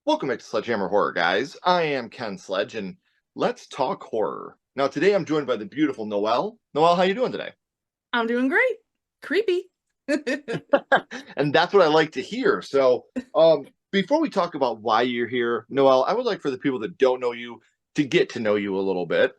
Welcome back to Sledgehammer Horror, guys. I am Ken Sledge, and let's talk horror. Now, today I'm joined by the beautiful Noelle. Noelle, how you doing today? I'm doing great. Creepy. And that's what I like to hear. Before we talk about why you're here, Noelle, I would like for the people that don't know you to get to know you a little bit.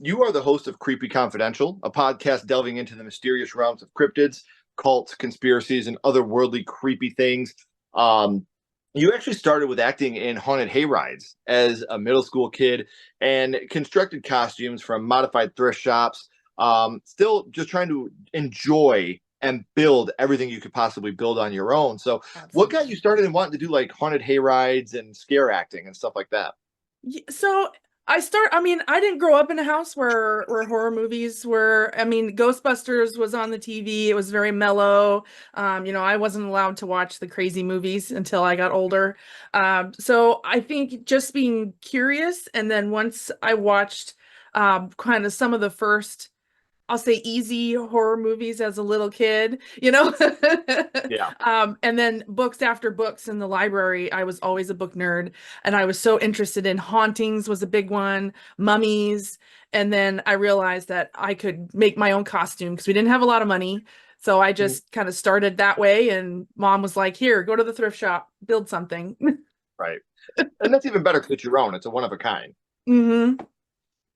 You are the host of Creepy Confidential, a podcast delving into the mysterious realms of cryptids, cults, conspiracies, and otherworldly creepy things. Um, you actually started with acting in haunted hayrides as a middle school kid and constructed costumes from modified thrift shops. Still just trying to enjoy and build everything you could possibly build on your own. So, what got you Absolutely. started in wanting to do like haunted hayrides and scare acting and stuff like that? So I didn't grow up in a house where horror movies were. I mean, Ghostbusters was on the TV. It was very mellow. I wasn't allowed to watch the crazy movies until I got older. So I think just being curious, and then once I watched kind of some of the first, I'll say, easy horror movies as a little kid. Yeah. And then books after books in the library. I was always a book nerd, and I was so interested in hauntings was a big one, mummies. And then I realized that I could make my own costume because we didn't have a lot of money. So I Mhm. just kind of started that way, and mom was like, "Here, go to the thrift shop, build something." Right. And that's even better because it's your own. It's a one of a kind. Hmm.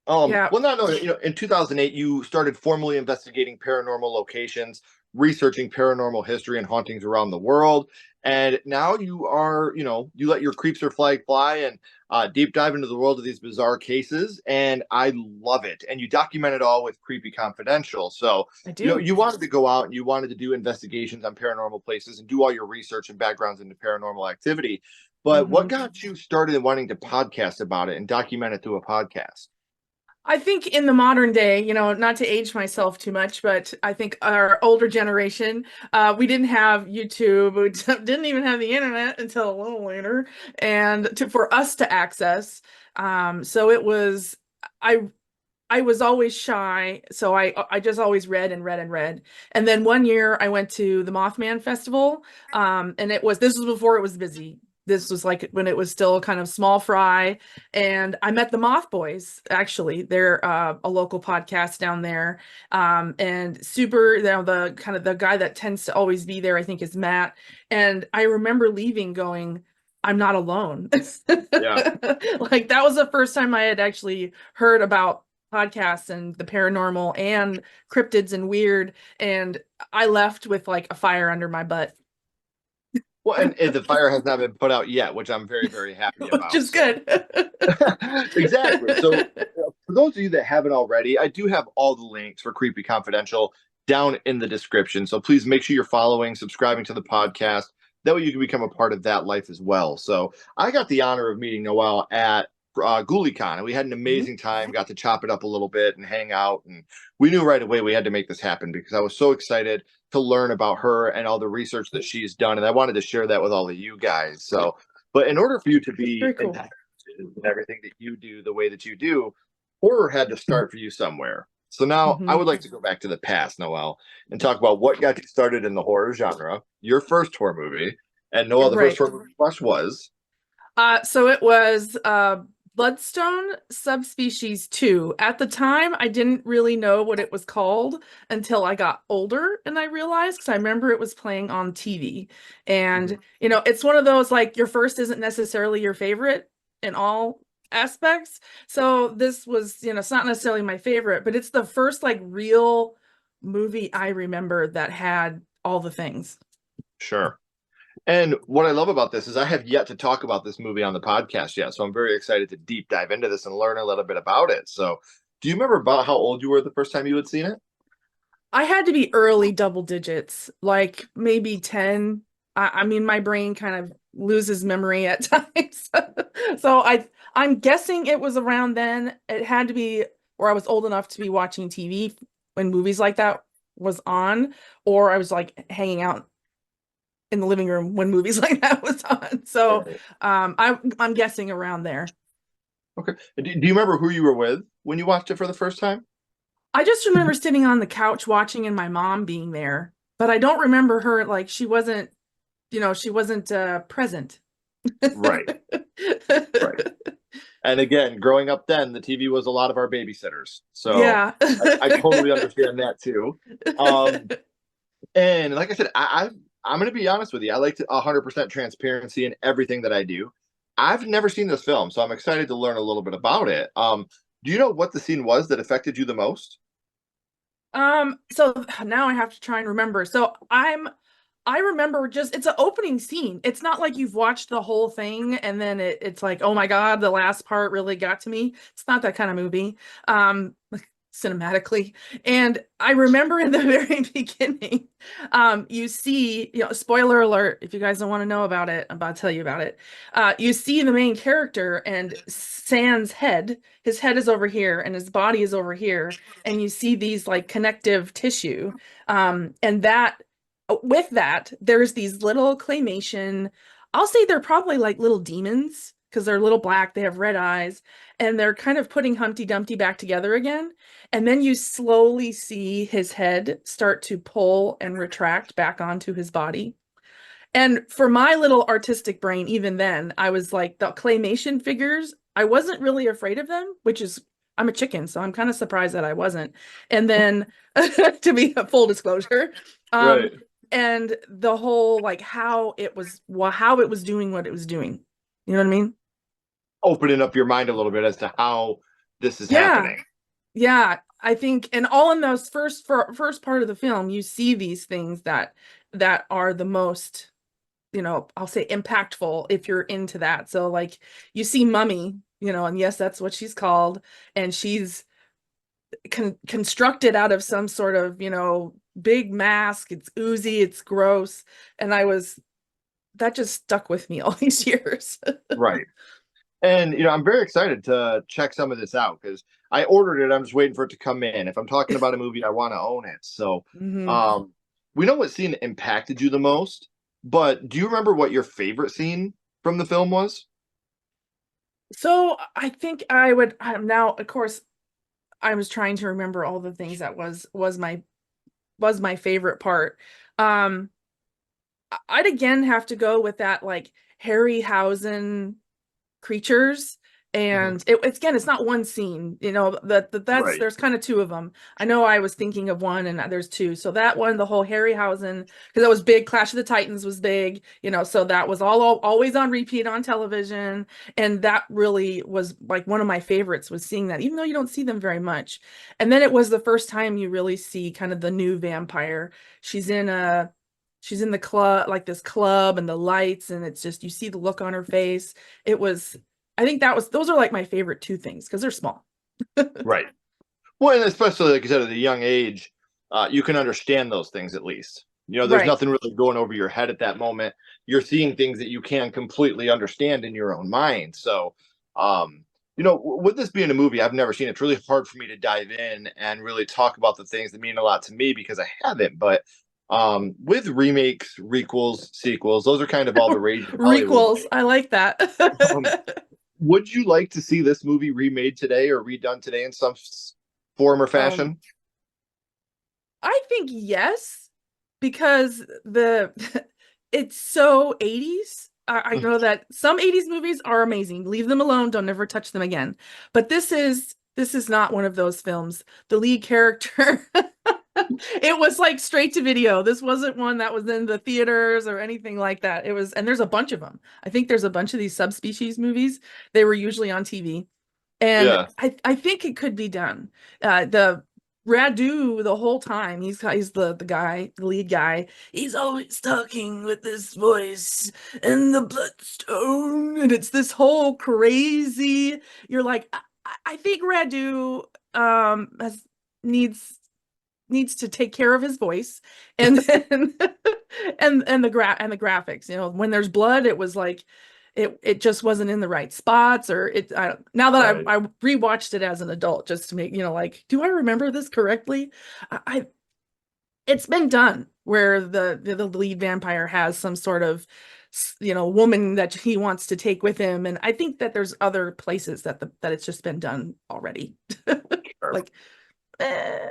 Yeah. Well, not no, in 2008, you started formally investigating paranormal locations, researching paranormal history and hauntings around the world, and now you are, you let your creeps or flag fly and deep dive into the world of these bizarre cases, and I love it. And you document it all with Creepy Confidential. So, I do. you wanted to go out and you wanted to do investigations on paranormal places and do all your research and backgrounds into paranormal activity. But what Hmm. got you started in wanting to podcast about it and document it through a podcast? I think in the modern day, not to age myself too much, but I think our older generation, we didn't have YouTube, we didn't even have the internet until a little later, and for us to access. So it was, I I was always shy, so I just always read and read and read. And then one year I went to the Mothman Festival, and this was before it was busy. This was like when it was still kind of small fry, and I met the Moth Boys. Actually, they're a local podcast down there, and super. The kind of the guy that tends to always be there, I think, is Matt. And I remember leaving, going, "I'm not alone." Yeah. Like that was the first time I had actually heard about podcasts and the paranormal and cryptids and weird, and I left with like a fire under my butt. Well, and the fire has not been put out yet, which I'm very, very happy Which about. is So, good. exactly. So, for those of you that haven't already, I do have all the links for Creepy Confidential down in the description. So, please make sure you're following, subscribing to the podcast. That way, you can become a part of that life as well. So, I got the honor of meeting Noelle at GhouliCon, and we had an Mhm. amazing time. Got to chop it up a little bit and hang out, and we knew right away we had to make this happen because I was so excited to learn about her and all the research that she's done, and I wanted to share that with all of you guys. So, but in order for you to be Very in cool. everything that you do the way that you do, horror had to start for you somewhere. So now I Hmm. would like to go back to the past, Noelle, and talk about what got you started in the horror genre, your first horror movie. And Noelle, the first Right. horror movie you watched was. So it was Bloodstone Subspecies 2. At the time, I didn't really know what it was called until I got older and I realized because I remember it was playing on TV. Mhm. And, it's one of those like your first isn't necessarily your favorite in all aspects. So this was, it's not necessarily my favorite, but it's the first like real movie I remember that had all the things. Sure. And what I love about this is I have yet to talk about this movie on the podcast yet. So I'm very excited to deep dive into this and learn a little bit about it. So, do you remember about how old you were the first time you had seen it? I had to be early double digits, like maybe 10. I mean, my brain kind of loses memory at times. So I'm guessing it was around then. It had to be where I was old enough to be watching TV when movies like that was on, or I was like hanging out in the living room when movies like that was on. So Right. I'm guessing around there. Okay. Do you remember who you were with when you watched it for the first time? I just remember sitting on the couch watching and my mom being there, but I don't remember her like she wasn't present. Right, right. And again, growing up then, the TV was a lot of our babysitters. So Yeah. I totally understand that too. Um, and like I said, I'm going to be honest with you. I like to 100% transparency in everything that I do. I've never seen this film, so I'm excited to learn a little bit about it. Do you know what the scene was that affected you the most? So now I have to try and remember. I remember just it's an opening scene. It's not like you've watched the whole thing and then it's like, oh my God, the last part really got to me. It's not that kind of movie. Like cinematically. And I remember in the very beginning, you see, spoiler alert, if you guys don't want to know about it, I'm about to tell you about it. You see the main character and Sans head, his head is over here and his body is over here, and you see these like connective tissue. And that with that, there's these little claymation, I'll say they're probably like little demons because they're little black, they have red eyes, and they're kind of putting Humpty Dumpty back together again. And then you slowly see his head start to pull and retract back onto his body. And for my little artistic brain, even then, I was like, the claymation figures, I wasn't really afraid of them, which is, I'm a chicken, so I'm kind of surprised that I wasn't. And then, to be a full disclosure, um, Right. and the whole like how it was doing what it was doing. You know what I mean? Opening up your mind a little bit as to how this is Yeah. happening. Yeah, I think, and all in those first part of the film, you see these things that are the most, I'll say impactful if you're into that. So like you see Mummy, and yes, that's what she's called, and she's constructed out of some sort of, big mask. It's oozy, it's gross, and that just stuck with me all these years. Right. And I'm very excited to check some of this out because I ordered it. I'm just waiting for it to come in. If I'm talking about a movie, I want to own it. So, hmm um, we know what scene impacted you the most, but do you remember what your favorite scene from the film was? So I think I would now, of course, I was trying to remember all the things that was my favorite part. Um, I'd again have to go with that like Harryhausen creatures. Mhm. And it's again, it's not one scene, that's Right. there's kind of two of them. I know I was thinking of one and there's two. So that one, the whole Harryhausen, because that was big, Clash of the Titans was big, so that was always on repeat on television. And that really was like one of my favorites was seeing that, even though you don't see them very much. And then it was the first time you really see kind of the new vampire. She's in a she's in the club, like this club and the lights, and it's just you see the look on her face. It was, I think those are like my favorite two things because they're small. Right. Well, and especially like you said, at a young age, you can understand those things at least. There's Right. nothing really going over your head at that moment. You're seeing things that you can completely understand in your own mind. So, with this being a movie I've never seen, it's really hard for me to dive in and really talk about the things that mean a lot to me because I haven't. But with remakes, requels, sequels, those are kind of all the rage in Hollywood. Requels. I like that. Um, would you like to see this movie remade today or redone today in some form or um, fashion? I think yes, because the it's so 80s. I know that some 80s movies are amazing. Leave them alone, don't ever touch them again. But this is not one of those films. The lead character it was like straight to video. This wasn't one that was in the theaters or anything like that. It was, and there's a bunch of them. I think there's a bunch of these Subspecies movies. They were usually on TV. And Yeah. I think it could be done. The Radu the whole time he's the guy, the lead guy. He's always talking with this voice and the Bloodstone, and it's this whole crazy. You're like, I think Radu has needs to take care of his voice, and then and the graphics, when there's blood, it was like it just wasn't in the right spots, or now that Right. I rewatched it as an adult just to make, like, do I remember this correctly? I It's been done where the lead vampire has some sort of woman that he wants to take with him, and I think that there's other places that it's just been done already. Sure. Like, eh.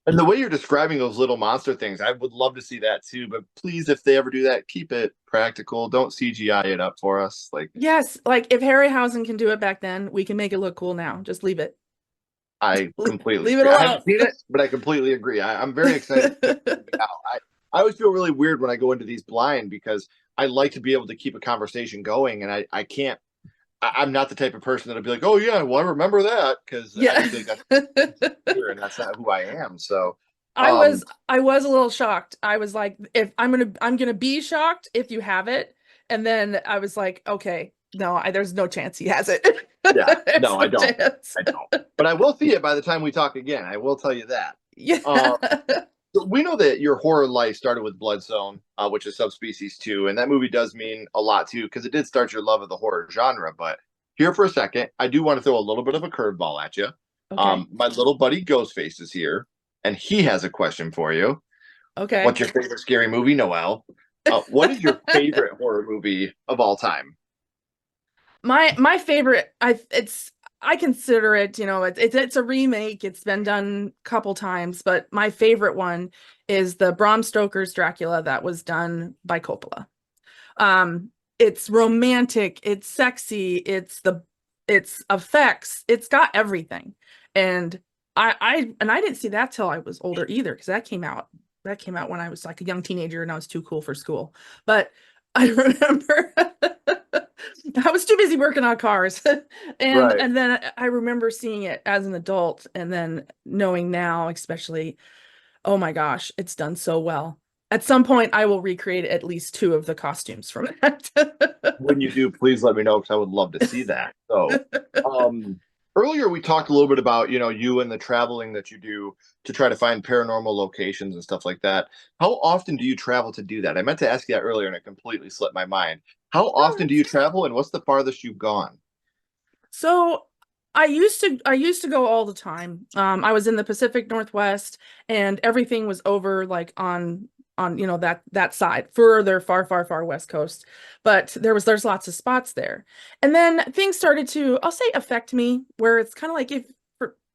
And the way you're describing those little monster things, I would love to see that too. But please, if they ever do that, keep it practical. Don't CGI it up for us. Like Yes, like if Harryhausen can do it back then, we can make it look cool now. Just leave it. I completely Leave it agree. I haven't alone. seen it, but I completely agree. I'm very excited to check the movie out. I always feel really weird when I go into these blind because I like to be able to keep a conversation going, and I can't. I'm not the type of person that'll be like, "Oh yeah, well I remember that," because I Yeah. feel like that's here, and that's not who I am. So, I um, was I was a little shocked. I was like, if I'm gonna be shocked if you have it. And then I was like, okay, no, there's no chance he has it. yeah, There's no, I no don't. chance. I don't. But I will see it by the time we talk again. I will tell you that. Yeah. Um, so we know that your horror life started with Bloodstone, which is Subspecies 2, and that movie does mean a lot too because it did start your love of the horror genre. But here for a second, I do want to throw a little bit of a curveball at you. Okay. My little buddy Ghostface is here, and he has a question for you. Okay. What's your favorite scary movie, Noelle? What is your favorite horror movie of all time? My favorite, I consider it, it's a remake. It's been done a couple times, but my favorite one is the Bram Stoker's Dracula that was done by Coppola. It's romantic, it's sexy, it's effects, it's got everything. And I didn't see that till I was older either, because that came out when I was like a young teenager and I was too cool for school. But I remember I was too busy working on cars. and Right. and then I remember seeing it as an adult and then knowing now, especially, oh my gosh, it's done so well. At some point, I will recreate at least two of the costumes from it. When you do, please let me know because I would love to see that. So, um, earlier we talked a little bit about you and the traveling that you do to try to find paranormal locations and stuff like that. How often do you travel to do that? I meant to ask you that earlier and it completely slipped my mind. How often do you travel and what's the farthest you've gone? So I used to go all the time. I was in the Pacific Northwest and everything was over like on that side, further, far, far, far West Coast. But there's lots of spots there. And then things started to, I'll say, affect me, where it's kind of like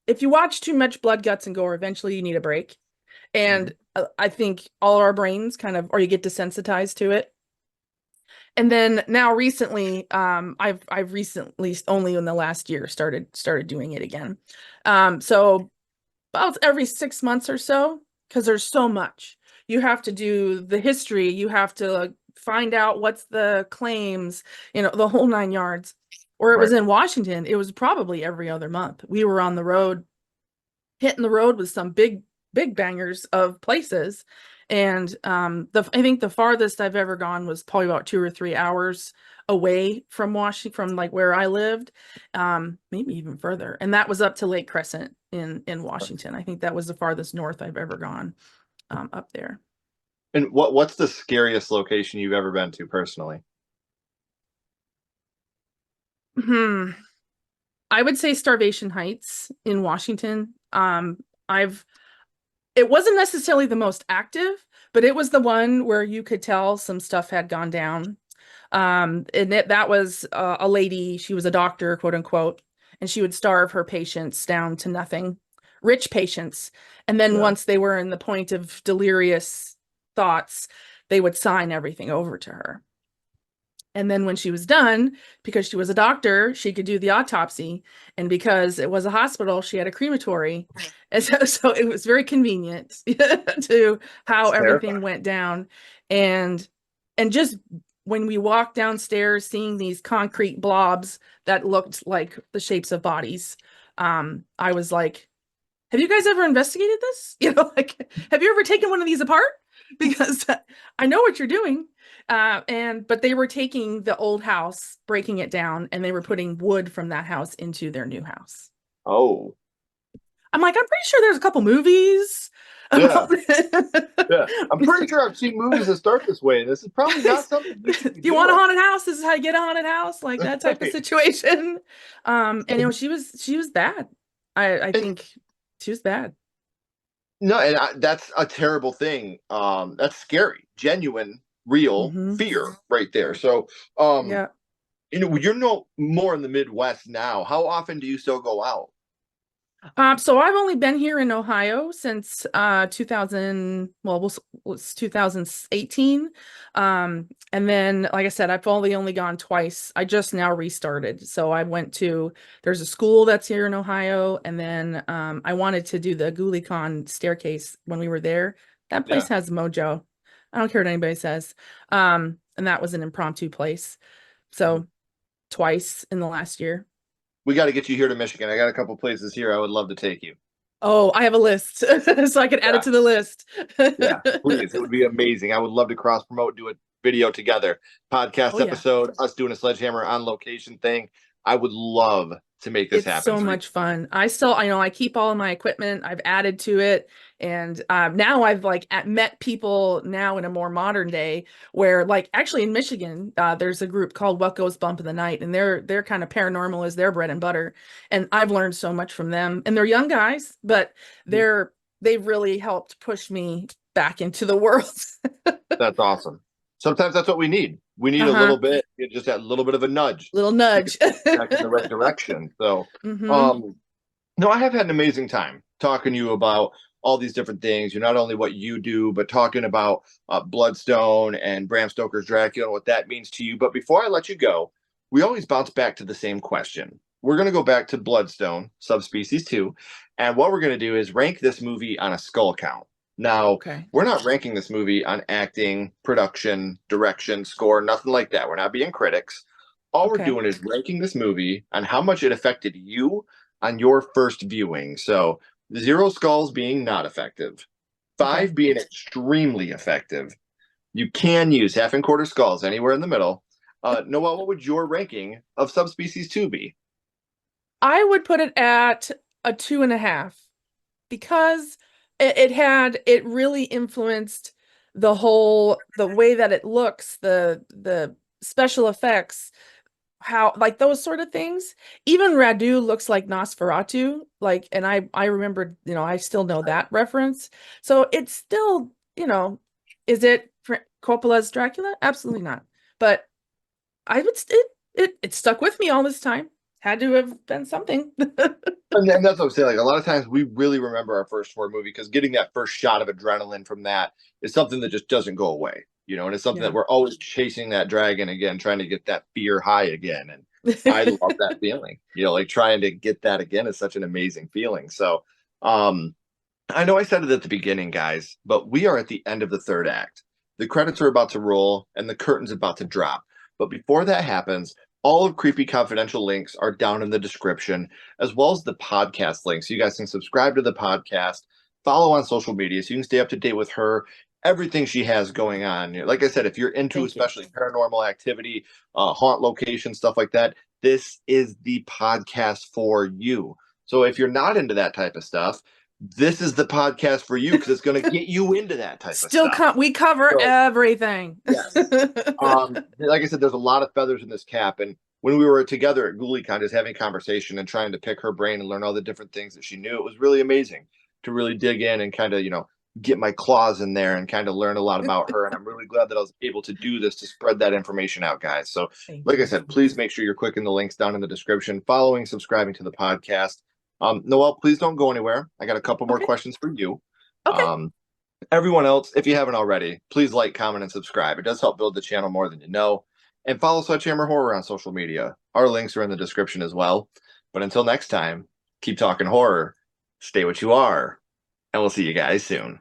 if you watch too much Blood, Guts, and Gore, eventually you need a break. Mhm. And I think all our brains kind of, or you get desensitized to it. And then now recently, I've recently, only in the last year, started doing it again. So about every 6 months or so, because there's so much. You have to do the history, you have to find out what's the claims, the whole nine yards. Or it was Right. in Washington, it was probably every other month. We were on the road, hitting the road with some big bangers of places. And I think the farthest I've ever gone was probably about 2 or 3 hours away from Washington, from like where I lived, maybe even further. And that was up to Lake Crescent in Washington. I think that was the farthest north I've ever gone, up there. And what's the scariest location you've ever been to personally? Hmm. I would say Starvation Heights in Washington. I've It wasn't necessarily the most active, but it was the one where you could tell some stuff had gone down. And that was a lady, she was a doctor, quote unquote, and she would starve her patients down to nothing, rich patients. And then Yeah. once they were in the point of delirious thoughts, they would sign everything over to her. And then when she was done, because she was a doctor, she could do the autopsy. And because it was a hospital, she had a crematory. And so it was very convenient to how It's everything terrifying. went down. And just when we walked downstairs, seeing these concrete blobs that looked like the shapes of bodies, I was like, have you guys ever investigated this? Like, have you ever taken one of these apart? Because I know what you're doing. But they were taking the old house, breaking it down, and they were putting wood from that house into their new house. Oh, I'm like, I'm pretty sure there's a couple movies yeah. about it. Yeah. I'm pretty sure I've seen movies that start this way. This is probably not something we should be You want a doing. haunted house? This is how you get a haunted house, like that type of Right. situation. And she was bad. I And think she was bad. no, and that's a terrible thing. That's scary, genuine, real Hmm. fear right there. So, um, Yeah. you're no more in the Midwest now. How often do you still go out? So I've only been here in Ohio since 2000, well, was 2018. And then, like I said, I've only gone twice. I just now restarted. So I went to, there's a school that's here in Ohio, and then I wanted to do the GhouliCon staircase when we were there. That place Yeah. has mojo. I don't care what anybody says. And that was an impromptu place. Mhm. So twice in the last year. We got to get you here to Michigan. I got a couple places here I would love to take you. Oh, I have a list, so I can add it Yeah. to the list. Yeah, please. It would be amazing. I would love to cross promote, do a video together, Oh podcast yeah. episode, us doing a sledgehammer on location thing. I would love to make this It's happen so for you. much fun. I know I keep all of my equipment. I've added to it, and now I've met people now in a more modern day where, like, actually in Michigan, there's a group called What Goes Bump in the Night, and they're kind of paranormal as their bread and butter, and I've learned so much from them. And they're young guys, but they've really helped push me back into the world. That's awesome. Sometimes that's what we need. We need a little Uh-huh. bit, just that little bit of a nudge Little to get nudge. back in the right direction. So, Hmm. um, no, I have had an amazing time talking to you about all these different things. You're not only what you do, but talking about Bloodstone and Bram Stoker's Dracula and what that means to you. But before I let you go, we always bounce back to the same question. We're going to go back to Bloodstone, Subspecies 2. And what we're going to do is rank this movie on a skull count. Now, Okay. we're not ranking this movie on acting, production, direction, score, nothing like that. We're not being critics. All we're Okay. doing is ranking this movie on how much it affected you on your first viewing. So 0 skulls being not effective, Okay. 5 being extremely effective. You can use half and quarter skulls anywhere in the middle. Noel, what would your ranking of Subspecies 2 be? I would put it at a 2.5 because it really influenced the way that it looks, the special effects, how, like, those sort of things. Even Radu looks like Nosferatu, like, and I remember, I still know that reference. So it's still, is it Coppola's Dracula? Absolutely not. But I would it stuck with me all this time. Had to have been something. And that's what I'm saying. Like a lot of times, we really remember our first horror movie because getting that first shot of adrenaline from that is something that just doesn't go away. And it's something that Yeah. we're always chasing that dragon again, trying to get that fear high again. And I love that feeling. Like trying to get that again is such an amazing feeling. So, um, I know I said it at the beginning, guys, but we are at the end of the third act. The credits are about to roll and the curtain's about to drop. But before that happens, all of Creepy Confidential links are down in the description, as well as the podcast link. So you guys can subscribe to the podcast, follow on social media so you can stay up to date with her, everything she has going on. Like I said, if you're into Thank you. especially paranormal activity, haunt location, stuff like that, this is the podcast for you. So if you're not into that type of stuff, this is the podcast for you because it's going to get you into that type of stuff. We cover So, everything. yes. Like I said, there's a lot of feathers in this cap. And when we were together at GhouliCon, just having conversation and trying to pick her brain and learn all the different things that she knew, it was really amazing to really dig in and kind of, get my claws in there and kind of learn a lot about her. And I'm really glad that I was able to do this to spread that information out, guys. So, Thank like I you. said, please make sure you're clicking the links down in the description, following, subscribing to the podcast. Noelle, please don't go anywhere. I got a couple more Okay. questions for you. Okay. Um, Everyone else, if you haven't already, please like, comment, and subscribe. It does help build the channel more than you know. And follow Sledgehammer Horror on social media. Our links are in the description as well. But until next time, keep talking horror, stay what you are, and we'll see you guys soon.